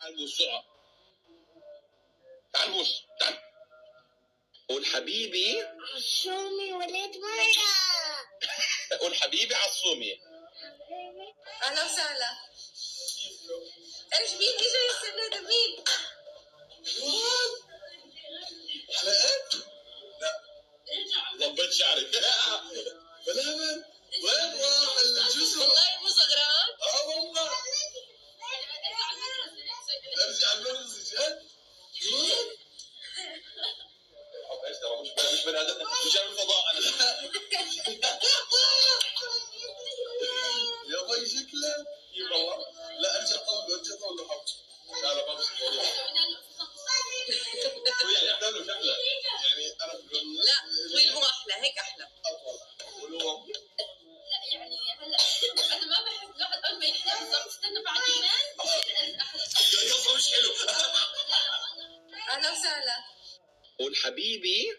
تعال بوس بسرعة. تعال بوس تعال. قول حبيبي عصومي ولد مرة. قول حبيبي عصومي. اهلا وسهلا. ايش مين اجى السنة مين؟ حلقات؟ لا ضبيت شعري. بلا وين راح الجزء؟ والله مو صغران. والله ارجع المدرسة جد؟ ايش ترى مش بني ادم، مش عامل فضاء انا. يا باي شكلك كيف والله. لا ارجع طول له حب. لا بمسك والله. يعني احلى شكله يعني انا لا طويل مو احلى، هيك احلى. اطول ولو لا يعني هلا انا ما بحب الواحد اول ما يحلم بالضبط استنى بعد يومين يلا مش حلو. اهلا وسهلا. قول حبيبي